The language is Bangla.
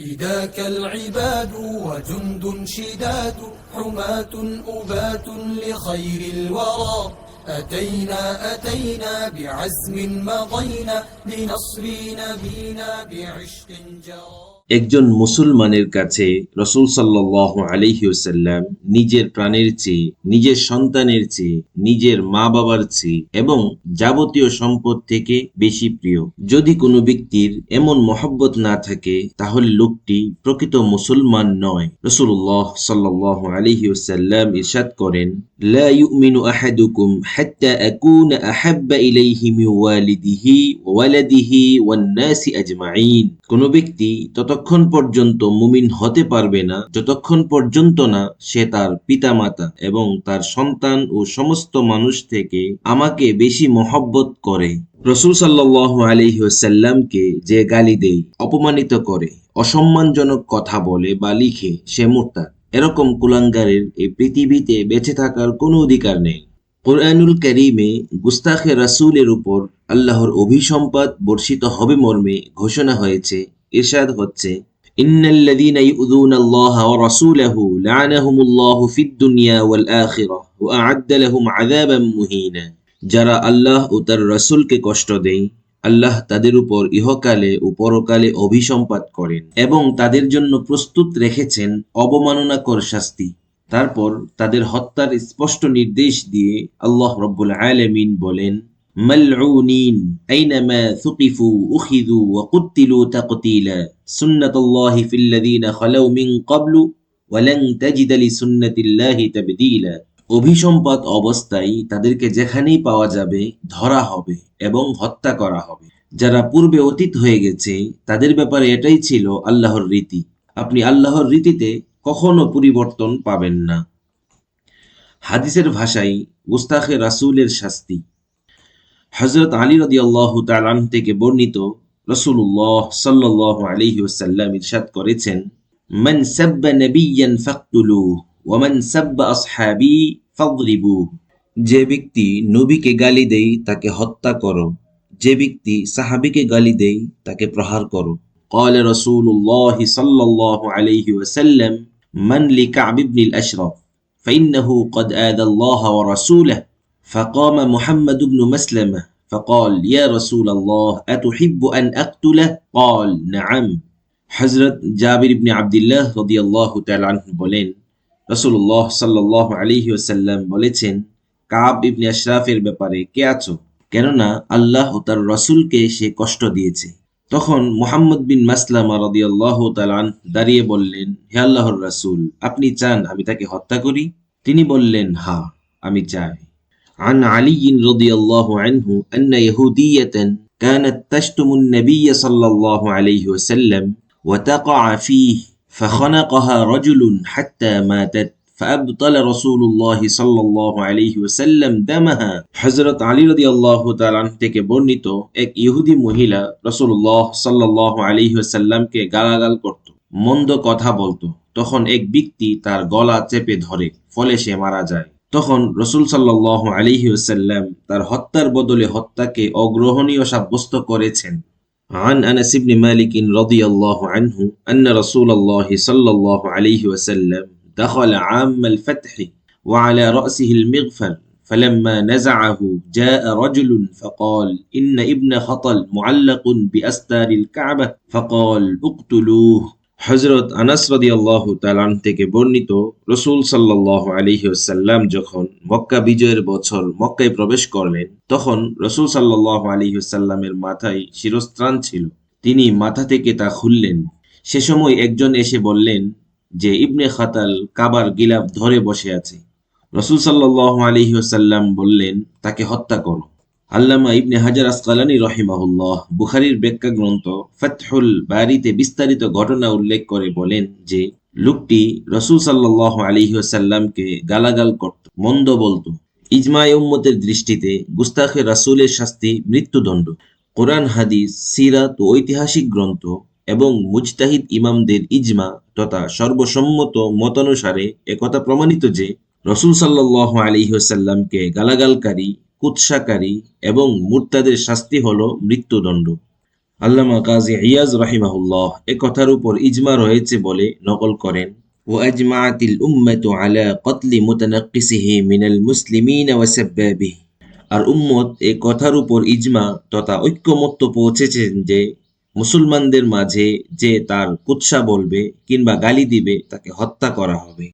فداك العباد وجند شداد حماة أبات لخير الورى أتينا بعزم مضينا لنصر نبينا بعشق جرى। একজন মুসলমানের কাছে রাসূল সাল্লাল্লাহু আলাইহি ওয়াসাল্লাম নিজের প্রাণের চেয়ে, নিজের সন্তানের চেয়ে, নিজের মা বাবার চেয়ে এবং যাবতীয় সম্পদ থেকে বেশি প্রিয়। যদি কোনো ব্যক্তির এমন মহব্বত না থাকে তাহলে লোকটি প্রকৃত মুসলমান নয়। রাসূলুল্লাহ সাল্লাল্লাহু আলাইহি ওয়াসাল্লাম ইরশাদ করেন, লা ইউমিনু আহাদুকুম হাত্তা আকুনা আহাব্বা ইলাইহি মিন ওয়ালিদিহি ওয়া ওয়ালাদিহি ওয়ান নাসি আজমাইন। কোনো ব্যক্তি ততক্ষণ পর্যন্ত মুমিন হতে পারবে না যতক্ষণ পর্যন্ত না সে তার পিতামাতা এবং তার সন্তান ও সমস্ত মানুষ থেকে আমাকে বেশি মহব্বত করে। রাসূল সাল্লাল্লাহু আলাইহি ওয়াসাল্লামকে যে গালি দেয়, অপমানিত করে, অসম্মানজনক কথা বলে বা লিখে সে মুরতাদ। এরকম কুলাঙ্গারের এই পৃথিবীতে বেঁচে থাকার কোনো অধিকার নেই। কুরআনুল কারীমে গুস্তাখে রাসূলের উপর আল্লাহর অভিসম্পাত বর্ষিত হবে মর্মে ঘোষণা হয়েছে। ইরশাদ হচ্ছে, ইন্নাল্লাযীনা ইউযুনাল্লাহা ওয়া রাসূলাহু লা'নাহুমুল্লাহু ফিদ দুনিয়া ওয়াল আখিরাহ ওয়া আ'আদ্দা লাহুম আযাবাম মুহিনা। যারা আল্লাহ ও তার রাসূলকে কষ্ট দেয়, আল্লাহ তাদের উপর ইহকালে ও পরকালে অভিসম্পাত করেন এবং তাদের জন্য প্রস্তুত রেখেছেন অবমাননাকর শাস্তি। তারপর তাদের হত্যার স্পষ্ট নির্দেশ দিয়ে আল্লাহ রাব্বুল আলামিন বলেন, মালউনিন আইনামা সুকিফু উখিযু ওয়া কুতিলু তাকতীলা সুন্নাতুল্লাহি ফিল্লাযীনা খালাউ মিন ক্বাবলু ওয়া লান তাজিদা লিসুন্নাতিল্লাহি তাবদীলা। অভিসম্পাত অবস্থায় তাদেরকে যেখানেই পাওয়া যাবে ধরা হবে এবং হত্যা করা হবে। যারা পূর্বে অতীত হয়ে গেছে তাদের ব্যাপারে এটাই ছিল আল্লাহর রীতি। আপনি আল্লাহর রীতিতে কখনো পরিবর্তন পাবেন না। হাদিসের ভাষায় গুস্তাখে রাসূলের শাস্তি। হযরত আলী রাদিয়াল্লাহু তাআলা আনহু থেকে বর্ণিত, রাসূলুল্লাহ সাল্লাল্লাহু আলাইহি ওয়াসাল্লাম ইরশাদ করেছেন, মান সাব্বা নাবিয়্যান ফাকতুলুহু ওয়া মান সাব্বা আসহাবি ফাদরিবুহু। যে ব্যক্তি নবীকে গালি দেয় তাকে হত্যা করো, যে ব্যক্তি সাহাবীকে গালি দেয় তাকে প্রহার করো। قال رسول الله صلى الله عليه وسلم من لكعب بن الأشرف فإنه قد آذى الله ورسوله فقام محمد بن مسلمة فقال يا رسول الله أتحب أن أقتله قال نعم। হযরত জাবির ইবনে আব্দুল্লাহ রাদিয়াল্লাহু তাআলা আনহু বলেন, রাসূলুল্লাহ সাল্লাল্লাহু আলাইহি ওয়াসাল্লাম বলেছেন, কাব ইবনে আশরাফের ব্যাপারে কে আছো? কেননা আল্লাহ ও তার রাসূলকে সে কষ্ট দিয়েছে। তখন মুহাম্মদ বিন মাসলামা রাদিয়াল্লাহু তাআলা আনহু দাঁড়িয়ে বললেন, হে আল্লাহর রাসূল, আপনি চান আমি তাকে হত্যা করি? তিনি বললেন, হ্যাঁ, আমি চাই। عن علي رضي الله عنه أن يهودية كانت تشتم النبي صلى الله عليه وسلم وتقع فيه فخنقها رجل حتى ماتت فأبطل رسول الله صلى الله عليه وسلم دمها। হযরত আলী রাদিয়াল্লাহু তাআলা আনহু থেকে বর্ণিত, এক ইহুদি মহিলা রাসূলুল্লাহ সাল্লাল্লাহু আলাইহি ওয়াসাল্লামকে গালাগাল করত, মন্দ কথা বলতো। তখন এক ব্যক্তি তার গলা চেপে ধরে, ফলে সে মারা যায়। তখন রাসূল সাল্লাল্লাহু আলাইহি ওয়াসাল্লাম তার হত্যার বদলে হত্যাকে অগ্রহণীয় সাব্যস্ত করেছেন। عن أنس بن مالك رضي الله عنه أن رسول الله صلى الله عليه وسلم دخل عام الفتح وعلى رأسه المغفر فلما نزعه جاء رجل فقال إن ابن خطل معلق بأستار الكعبة فقال اقتلوه। হযরত আনাস রাদিয়াল্লাহু তাআলা আনহু থেকে বর্ণিত, রাসূল সাল্লাল্লাহু আলাইহি ওয়াসাল্লাম যখন মক্কা বিজয়ের বছর মক্কায় প্রবেশ করলেন, তখন রাসূল সাল্লাল্লাহু আলাইহি ওয়াসাল্লামের মাথায় শিরস্ত্রাণ ছিল। তিনি মাথা থেকে তা খুললেন। সে সময় একজন এসে বললেন যে ইবনে খাতাল কাবার গিলাফ ধরে বসে আছে। রাসূল সাল্লাল্লাহু আলাইহি ওয়াসাল্লাম বললেন, তাকে হত্যা করো। আল্লামা ইবনে হাজার আসকালানী রাহিমাহুল্লাহ বুখারীর ব্যাখ্যা গ্রন্থ ফাতহুল বারীতে বিস্তারিত ঘটনা উল্লেখ করে বলেন যে, লোকটি রাসূল সাল্লাল্লাহু আলাইহি ওয়াসাল্লামকে গালাগাল করত, মন্দ বলতো। ইজমায়ে উম্মতের দৃষ্টিতে গুস্তাখে রাসূলের শাস্তি মৃত্যুদণ্ড। কোরআন, হাদিস, সিরাত ও ঐতিহাসিক গ্রন্থ এবং মুজতাহিদ ইমামদের ইজমা তথা সর্বসম্মত মতানুসারে একথা প্রমাণিত যে রাসূল সাল্লাল্লাহু আলাইহি ওয়াসাল্লামকে গালাগালকারী, কুৎসাকারী এবং মুরতাদের শাস্তি হলো মৃত্যুদণ্ড। আল্লামা কাজী ইয়াজ রাহিমাহুল্লাহ এ কথার উপর ইজমা রয়েছে বলে নকল করেন। ওয়াজমাআতিল উম্মাতু আলা কতলি মুতানাক্কিসিহি মিনাল মুসলিমিন ওয়া সাব্বাবিহি। আর উম্মত এ কথার উপর ইজমা তথা ঐক্যমত্য পৌঁছেছেন যে মুসলমানদের মাঝে যে তার কুৎসা বলবে কিংবা গালি দিবে তাকে হত্যা করা হবে।